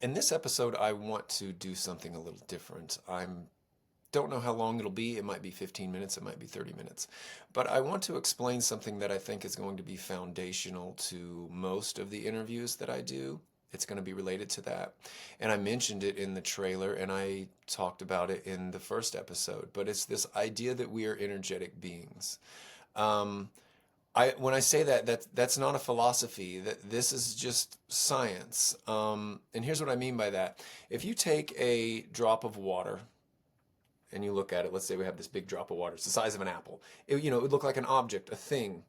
In this episode, I want to do something a little different. I don't know how long it'll be. It might be 15 minutes, it might be 30 minutes. But I want to explain something that I think is going to be foundational to most of the interviews that I do. It's going to be related to that. And I mentioned it in the trailer and I talked about it in the first episode. But it's this idea that we are energetic beings. Um, when I say that's not a philosophy. That this is just science. And here's what I mean by that. If you take a drop of water and you look at it, let's say we have this big drop of water. It's the size of an apple. It would look like an object, a thing.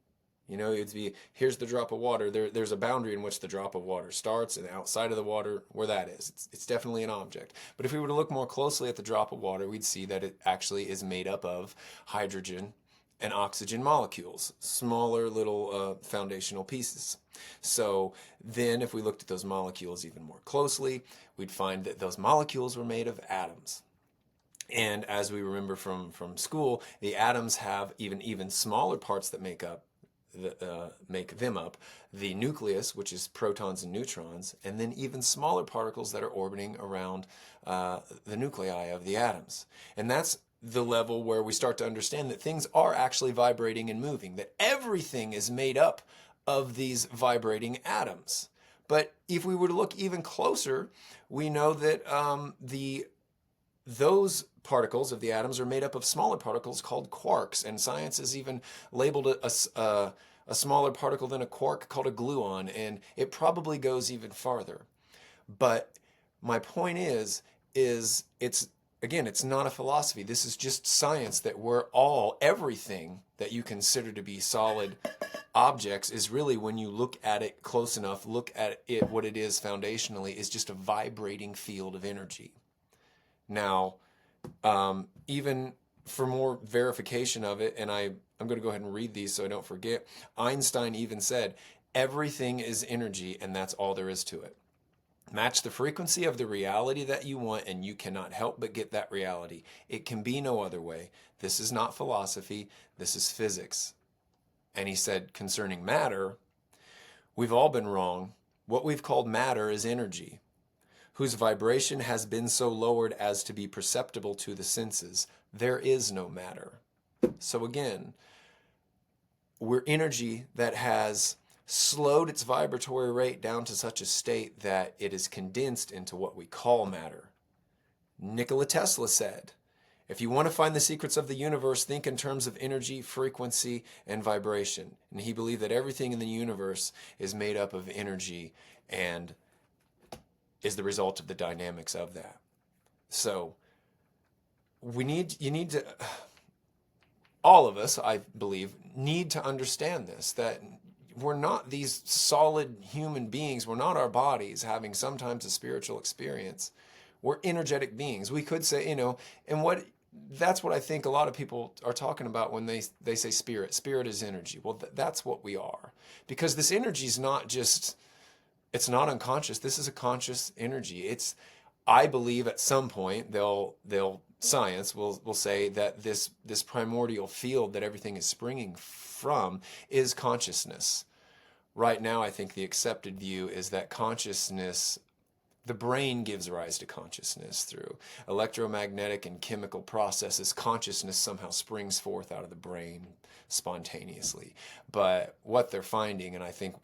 It'd be, here's the drop of water. There's a boundary in which the drop of water starts, and outside of the water, where that is. It's definitely an object. But if we were to look more closely at the drop of water, we'd see that it actually is made up of hydrogen and oxygen molecules, smaller little foundational pieces. So then if we looked at those molecules even more closely, we'd find that those molecules were made of atoms. And as we remember from school, the atoms have even smaller parts that make them up, the nucleus, which is protons and neutrons, and then even smaller particles that are orbiting around the nuclei of the atoms. And that's the level where we start to understand that things are actually vibrating and moving, that everything is made up of these vibrating atoms. But if we were to look even closer, we know that those particles of the atoms are made up of smaller particles called quarks, and science has even labeled a smaller particle than a quark called a gluon, and it probably goes even farther. But my point is it's not a philosophy. This is just science, that everything that you consider to be solid objects is really, when you look at it close enough, look at it, what it is foundationally is just a vibrating field of energy. Now, even for more verification of it, and I'm going to go ahead and read these so I don't forget, Einstein even said, everything is energy and that's all there is to it. Match the frequency of the reality that you want and you cannot help but get that reality. It can be no other way. This is not philosophy, this is physics. And he said concerning matter, we've all been wrong. What we've called matter is energy, whose vibration has been so lowered as to be perceptible to the senses. There is no matter. So again, we're energy that has slowed its vibratory rate down to such a state that it is condensed into what we call matter. Nikola Tesla said, if you want to find the secrets of the universe, think in terms of energy, frequency, and vibration. And he believed that everything in the universe is made up of energy and is the result of the dynamics of that. So all of us, I believe, need to understand this, that we're not these solid human beings. We're not our bodies having sometimes a spiritual experience. We're energetic beings. We could say, and that's what I think a lot of people are talking about when they say spirit. Spirit is energy. Well, that's what we are. Because this energy is not just, it's not unconscious. This is a conscious energy. I believe at some point science will say that this primordial field that everything is springing from is consciousness. Right now, I think the accepted view is that consciousness, the brain gives rise to consciousness through electromagnetic and chemical processes. Consciousness somehow springs forth out of the brain spontaneously. But what they're finding, and I think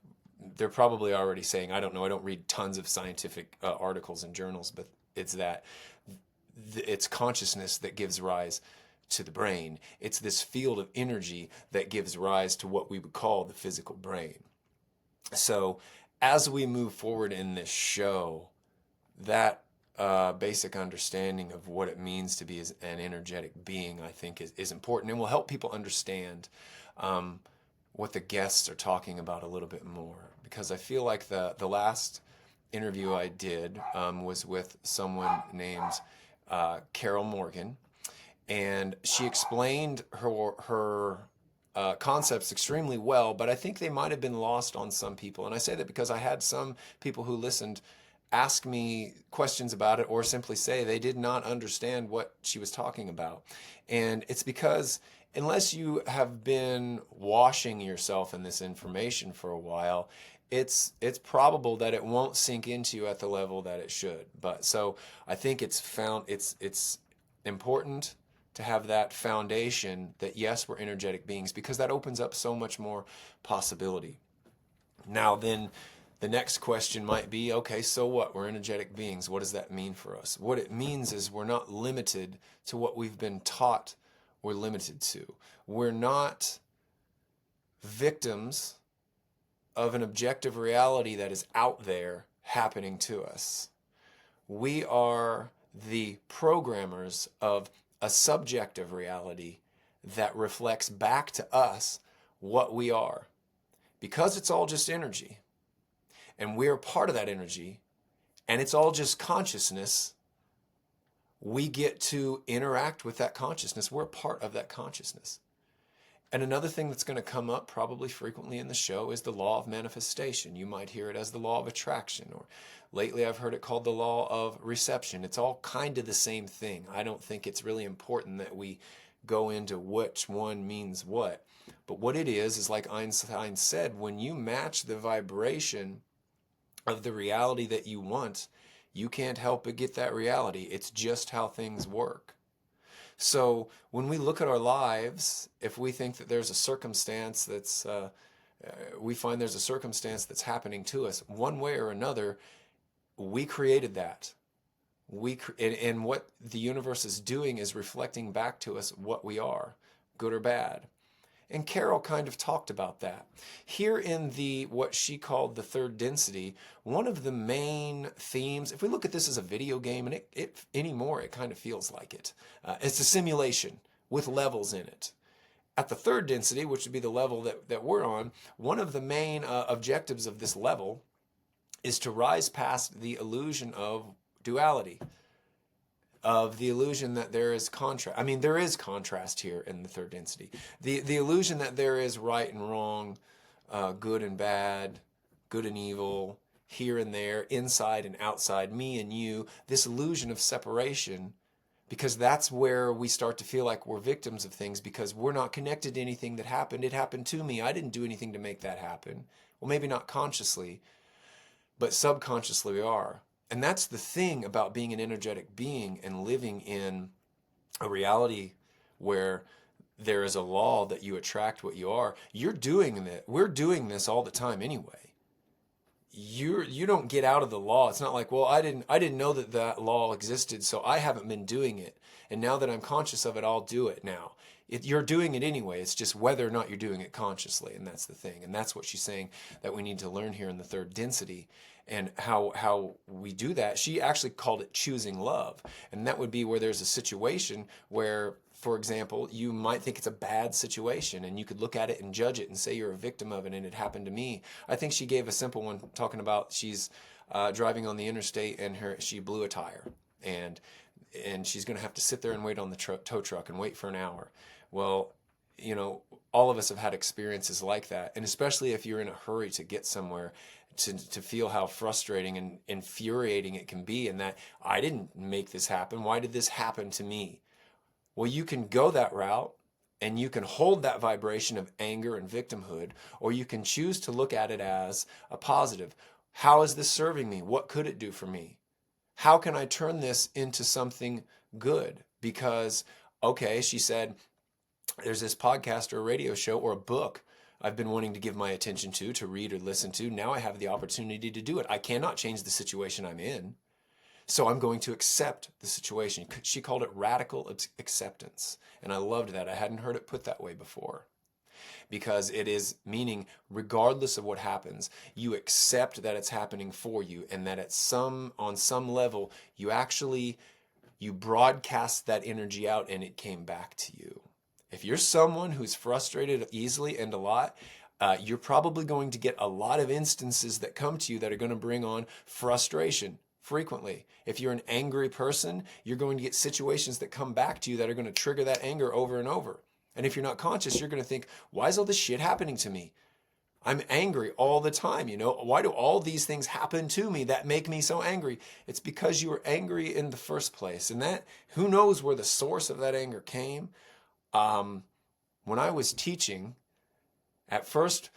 they're probably already saying, I don't know, I don't read tons of scientific articles and journals, but it's that it's consciousness that gives rise to the brain. It's this field of energy that gives rise to what we would call the physical brain. So as we move forward in this show, that basic understanding of what it means to be an energetic being, I think, is important, and will help people understand what the guests are talking about a little bit more. Because I feel like the last interview I did was with someone named Carol Morgan, and she explained her concepts extremely well, but I think they might have been lost on some people. And I say that because I had some people who listened ask me questions about it, or simply say they did not understand what she was talking about. And it's because unless you have been washing yourself in this information for a while, it's probable that it won't sink into you at the level that it should. But so I think it's important to have that foundation that yes, we're energetic beings, because that opens up so much more possibility. Now then, the next question might be, okay, so what? We're energetic beings. What does that mean for us? What it means is we're not limited to what we've been taught we're limited to. We're not victims of an objective reality that is out there happening to us. We are the programmers of a subjective reality that reflects back to us what we are. Because it's all just energy, and we're part of that energy, and it's all just consciousness, we get to interact with that consciousness. We're part of that consciousness. And another thing that's going to come up probably frequently in the show is the law of manifestation. You might hear it as the law of attraction, or lately I've heard it called the law of reception. It's all kind of the same thing. I don't think it's really important that we go into which one means what. But what it is like Einstein said, when you match the vibration of the reality that you want, you can't help but get that reality. It's just how things work. So when we look at our lives, if we think that there's a circumstance we find there's a circumstance that's happening to us, one way or another, we created that. And what the universe is doing is reflecting back to us what we are, good or bad. And Carol kind of talked about that. Here in what she called the third density, one of the main themes, if we look at this as a video game, and it anymore it kind of feels like it. It's a simulation with levels in it. At the third density, which would be the level that we're on, one of the main objectives of this level is to rise past the illusion of duality, of the illusion that there is contrast. I mean, there is contrast here in the third density. The illusion that there is right and wrong, good and bad, good and evil, here and there, inside and outside, me and you, this illusion of separation, because that's where we start to feel like we're victims of things because we're not connected to anything that happened. It happened to me. I didn't do anything to make that happen. Well, maybe not consciously, but subconsciously we are. And that's the thing about being an energetic being and living in a reality where there is a law that you attract what you are. You're doing that. We're doing this all the time anyway. You don't get out of the law. It's not like, well, I didn't know that law existed, so I haven't been doing it. And now that I'm conscious of it, I'll do it now. You're doing it anyway. It's just whether or not you're doing it consciously, and that's the thing. And that's what she's saying that we need to learn here in the third density. And how we do that, she actually called it choosing love. And that would be where there's a situation where, for example, you might think it's a bad situation and you could look at it and judge it and say you're a victim of it and it happened to me. I think she gave a simple one talking about she's driving on the interstate and she blew a tire. And she's going to have to sit there and wait on the tow truck and wait for an hour. Well, you know, all of us have had experiences like that. And especially if you're in a hurry to get somewhere, to feel how frustrating and infuriating it can be, and that I didn't make this happen. Why did this happen to me? Well, you can go that route and you can hold that vibration of anger and victimhood, or you can choose to look at it as a positive. How is this serving me? What could it do for me? How can I turn this into something good? Because, okay, she said, there's this podcast or a radio show or a book I've been wanting to give my attention to read or listen to. Now I have the opportunity to do it. I cannot change the situation I'm in, so I'm going to accept the situation. She called it radical acceptance, and I loved that. I hadn't heard it put that way before, because it is meaning regardless of what happens, you accept that it's happening for you, and that on some level you broadcast that energy out and it came back to you. If you're someone who's frustrated easily and a lot, you're probably going to get a lot of instances that come to you that are going to bring on frustration frequently. If you're an angry person, you're going to get situations that come back to you that are going to trigger that anger over and over. And if you're not conscious, you're going to think, why is all this shit happening to me? I'm angry all the time, you know? Why do all these things happen to me that make me so angry? It's because you were angry in the first place. And that, who knows where the source of that anger came? When I was teaching, at first,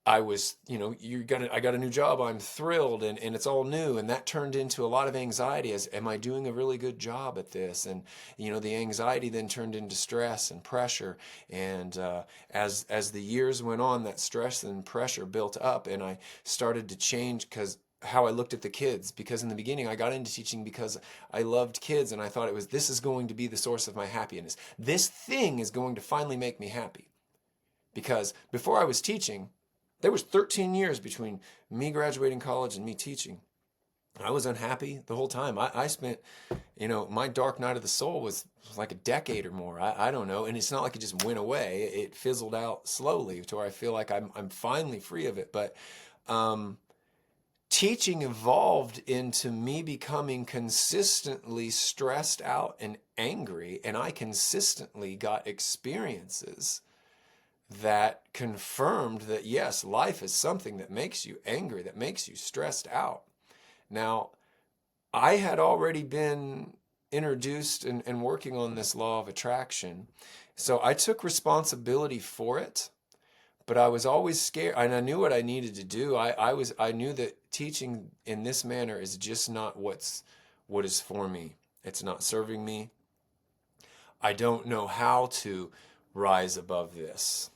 I was, I got a new job. I'm thrilled, and it's all new. And that turned into a lot of anxiety as, am I doing a really good job at this? And, the anxiety then turned into stress and pressure. And as the years went on, that stress and pressure built up, and I started to change because how I looked at the kids. Because in the beginning, I got into teaching because I loved kids, and I thought this is going to be the source of my happiness. This thing is going to finally make me happy. Because before I was teaching, there was 13 years between me graduating college and me teaching. I was unhappy the whole time. I spent, my dark night of the soul was like a decade or more. I don't know. And it's not like it just went away. It fizzled out slowly to where I feel like I'm finally free of it. But teaching evolved into me becoming consistently stressed out and angry. And I consistently got experiences that confirmed that yes, life is something that makes you angry, that makes you stressed out. Now, I had already been introduced and working on this law of attraction, so I took responsibility for it, but I was always scared, and I knew what I needed to do. I knew that teaching in this manner is just not what is for me. It's not serving me. I don't know how to rise above this,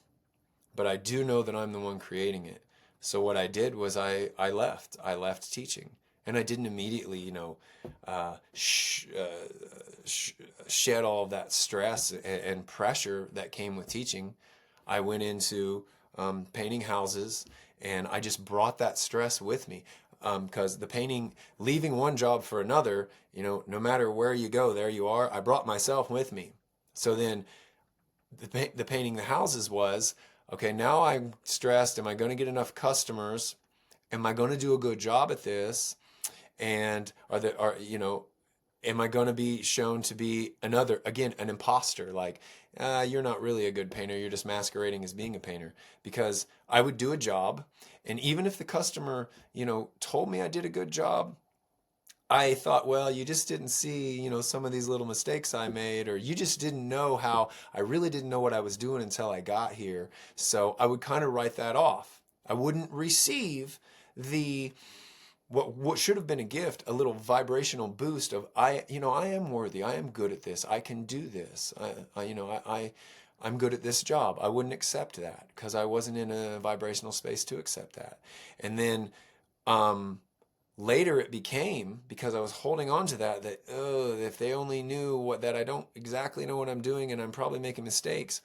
but I do know that I'm the one creating it. So what I did was I left teaching, and I didn't immediately, shed all of that stress and pressure that came with teaching. I went into painting houses, and I just brought that stress with me. Because the painting, leaving one job for another, no matter where you go, there you are. I brought myself with me. So then the painting the houses was, okay, now I'm stressed. Am I going to get enough customers? Am I going to do a good job at this? And am I going to be shown to be an imposter? Like, you're not really a good painter. You're just masquerading as being a painter. Because I would do a job, and even if the customer, told me I did a good job, I thought, well, you just didn't see, some of these little mistakes I made, or you just didn't know how, I really didn't know what I was doing until I got here. So I would kind of write that off. I wouldn't receive what should have been a gift, a little vibrational boost of, I am worthy. I am good at this. I can do this. I'm good at this job. I wouldn't accept that because I wasn't in a vibrational space to accept that. And then, later it became, because I was holding on to that if they only knew that I don't exactly know what I'm doing and I'm probably making mistakes.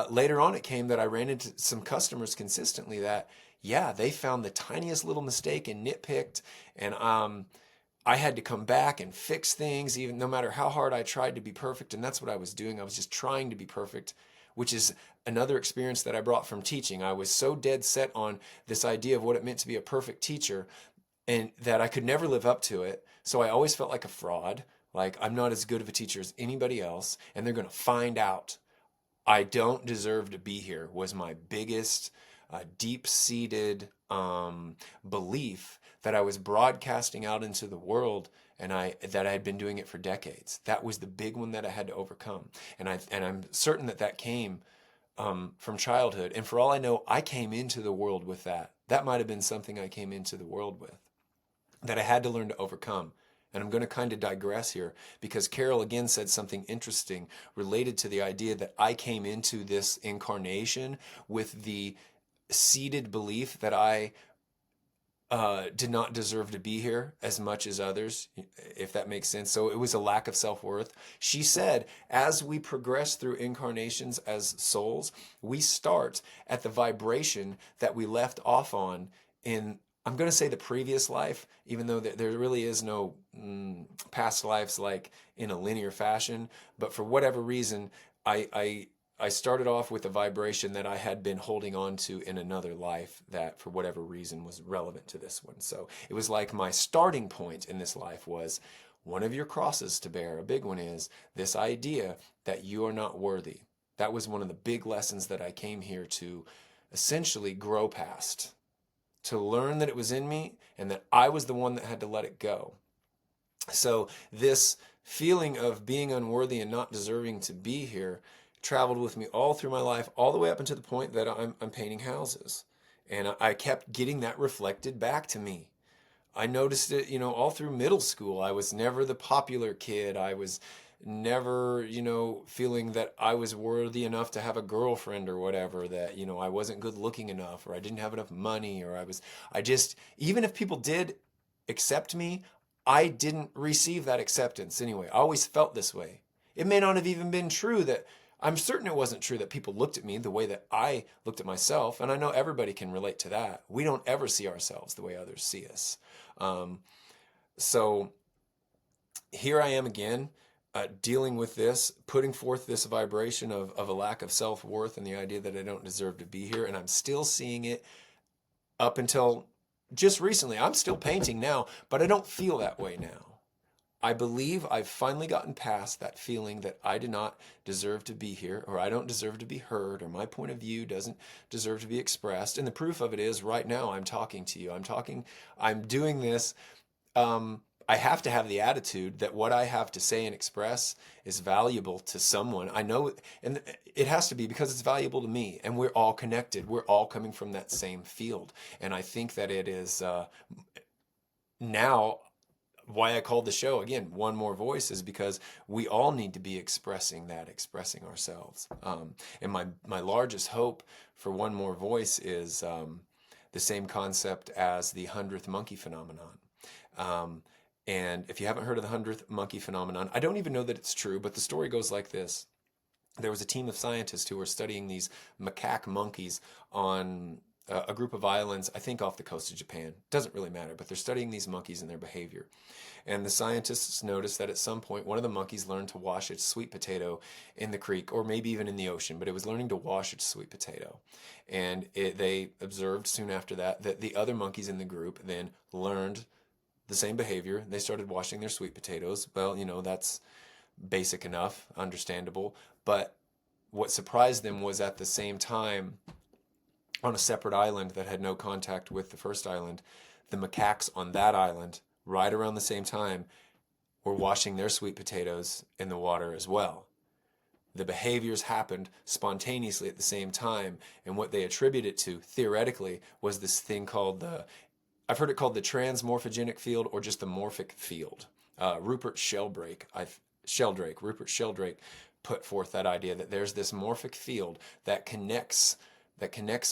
Later on it came that I ran into some customers consistently that, yeah, they found the tiniest little mistake and nitpicked, and I had to come back and fix things, even no matter how hard I tried to be perfect. And that's what I was doing. I was just trying to be perfect, which is another experience that I brought from teaching. I was so dead set on this idea of what it meant to be a perfect teacher, and that I could never live up to it. So I always felt like a fraud, like I'm not as good of a teacher as anybody else, and they're going to find out. I don't deserve to be here was my biggest deep-seated belief that I was broadcasting out into the world, and that I had been doing it for decades. That was the big one that I had to overcome, and I'm certain that came from childhood. And for all I know, I came into the world with that. That might have been something I came into the world with, that I had to learn to overcome. And I'm going to kind of digress here because Carol again said something interesting related to the idea that I came into this incarnation with the seated belief that I did not deserve to be here as much as others, if that makes sense. So it was a lack of self-worth. She said, as we progress through incarnations as souls, we start at the vibration that we left off on in, I'm going to say, the previous life, even though there really is no past lives like in a linear fashion. But for whatever reason, I started off with a vibration that I had been holding on to in another life that for whatever reason was relevant to this one. So it was like my starting point in this life was one of your crosses to bear. A big one is this idea that you are not worthy. That was one of the big lessons that I came here to essentially grow past, to learn that it was in me and that I was the one that had to let it go. So this feeling of being unworthy and not deserving to be here traveled with me all through my life, all the way up until the point that I'm painting houses. And I kept getting that reflected back to me. I noticed it, all through middle school. I was never the popular kid. I was never, feeling that I was worthy enough to have a girlfriend or whatever, that, I wasn't good looking enough, or I didn't have enough money, or I just, even if people did accept me, I didn't receive that acceptance anyway. I always felt this way. It may not have even been true that, I'm certain it wasn't true that people looked at me the way that I looked at myself. And I know everybody can relate to that. We don't ever see ourselves the way others see us. So here I am again, dealing with this, putting forth this vibration of a lack of self-worth and the idea that I don't deserve to be here. And I'm still seeing it up until just recently. I'm still painting now, but I don't feel that way now. I believe I've finally gotten past that feeling that I do not deserve to be here, or I don't deserve to be heard, or my point of view doesn't deserve to be expressed. And the proof of it is right now I'm talking to you. I'm doing this. I have to have the attitude that what I have to say and express is valuable to someone. I know, and it has to be because it's valuable to me, and we're all connected. We're all coming from that same field. And I think that it is now why I called the show, again, One More Voice, is because we all need to be expressing ourselves. And my largest hope for One More Voice is the same concept as the 100th monkey phenomenon. And if you haven't heard of the 100th monkey phenomenon, I don't even know that it's true, but the story goes like this. There was a team of scientists who were studying these macaque monkeys on a group of islands, I think off the coast of Japan. Doesn't really matter, but they're studying these monkeys and their behavior. And the scientists noticed that at some point, one of the monkeys learned to wash its sweet potato in the creek, or maybe even in the ocean, but it was learning to wash its sweet potato. And they observed soon after that the other monkeys in the group then learned the same behavior. They started washing their sweet potatoes. Well, that's basic enough, understandable. But what surprised them was at the same time, on a separate island that had no contact with the first island, the macaques on that island, right around the same time, were washing their sweet potatoes in the water as well. The behaviors happened spontaneously at the same time, and what they attribute it to, theoretically, was this thing called I've heard it called the transmorphogenic field, or just the morphic field. Rupert Sheldrake put forth that idea that there's this morphic field that connects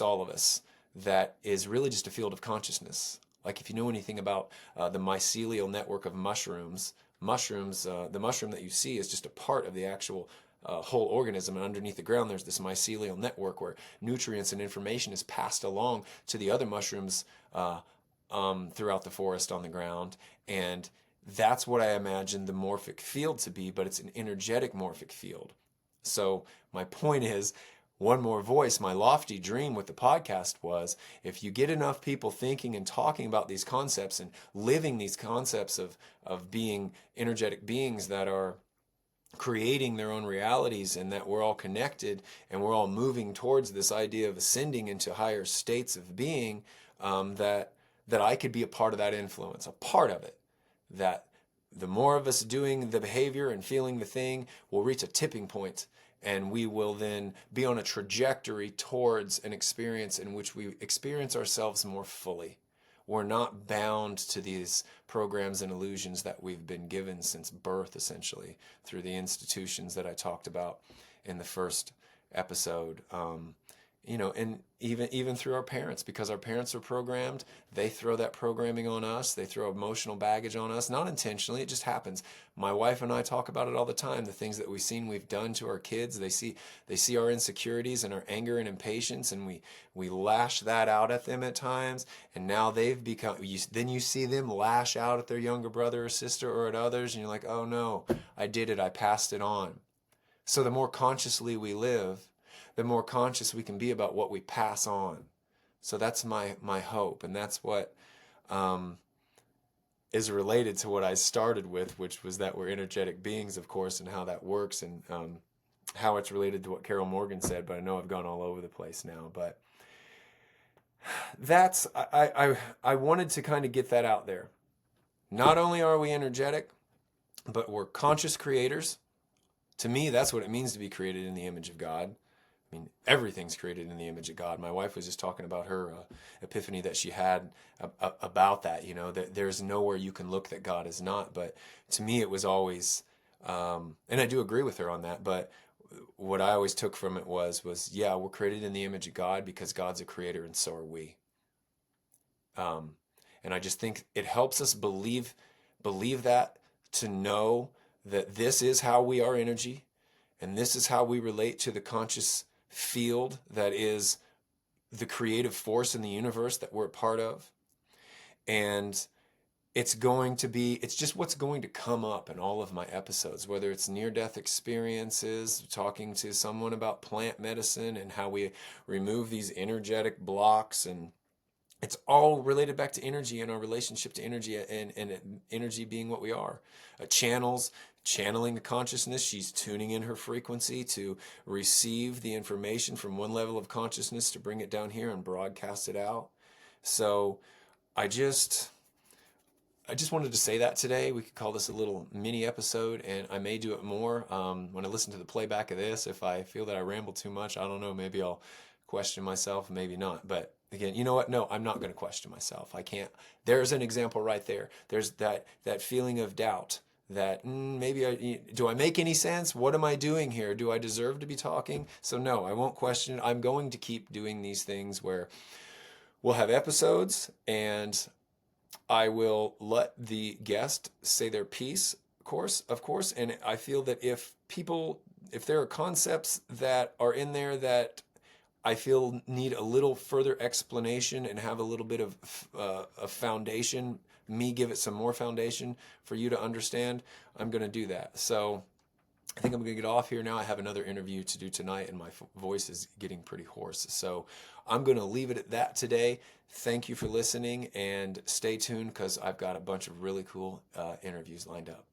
all of us, that is really just a field of consciousness. Like if you know anything about the mycelial network of mushrooms, the mushroom that you see is just a part of the actual whole organism, and underneath the ground there's this mycelial network where nutrients and information is passed along to the other mushrooms throughout the forest on the ground. And that's what I imagine the morphic field to be, but it's an energetic morphic field. So my point is, One More Voice, my lofty dream with the podcast was, if you get enough people thinking and talking about these concepts and living these concepts of being energetic beings that are creating their own realities, and that we're all connected and we're all moving towards this idea of ascending into higher states of being, that I could be a part of that influence, a part of it. That the more of us doing the behavior and feeling the thing, will reach a tipping point, and we will then be on a trajectory towards an experience in which we experience ourselves more fully. We're not bound to these programs and illusions that we've been given since birth, essentially, through the institutions that I talked about in the first episode. And even through our parents, because our parents are programmed, they throw that programming on us. They throw emotional baggage on us, not intentionally. It just happens. My wife and I talk about it all the time. The things that we've done to our kids. They see our insecurities and our anger and impatience, and we lash that out at them at times. And now they've become. Then you see them lash out at their younger brother or sister or at others, and you're like, oh no, I did it. I passed it on. So the more consciously we live, the more conscious we can be about what we pass on. So that's my hope, and that's what is related to what I started with, which was that we're energetic beings, of course, and how that works, and how it's related to what Carol Morgan said. But I know I've gone all over the place now. But that's I wanted to kind of get that out there. Not only are we energetic, but we're conscious creators. To me, that's what it means to be created in the image of God. I mean, everything's created in the image of God. My wife was just talking about her epiphany that she had about that, that there's nowhere you can look that God is not. But to me, it was always, and I do agree with her on that, but what I always took from it was, yeah, we're created in the image of God because God's a creator and so are we. Um, and I just think it helps us believe that, to know that this is how we are energy, and this is how we relate to the conscious field that is the creative force in the universe that we're a part of. And it's just what's going to come up in all of my episodes, whether it's near-death experiences, talking to someone about plant medicine and how we remove these energetic blocks, and it's all related back to energy and our relationship to energy, and energy being what we are. Channeling the consciousness. She's tuning in her frequency to receive the information from one level of consciousness to bring it down here and broadcast it out. So I just wanted to say that today. We could call this a little mini episode, and I may do it more when I listen to the playback of this. If I feel that I ramble too much, I don't know, maybe I'll question myself, maybe not. But again, you know what? No, I'm not going to question myself. I can't. There's an example right there. There's that feeling of doubt that do I make any sense? What am I doing here? Do I deserve to be talking? So no, I won't question it. I'm going to keep doing these things where we'll have episodes and I will let the guest say their piece, of course, and I feel that if there are concepts that are in there that I feel need a little further explanation and have a little bit of a foundation, me give it some more foundation for you to understand, I'm going to do that. So I think I'm going to get off here now. I have another interview to do tonight, and my voice is getting pretty hoarse. So I'm going to leave it at that today. Thank you for listening, and stay tuned because I've got a bunch of really cool interviews lined up.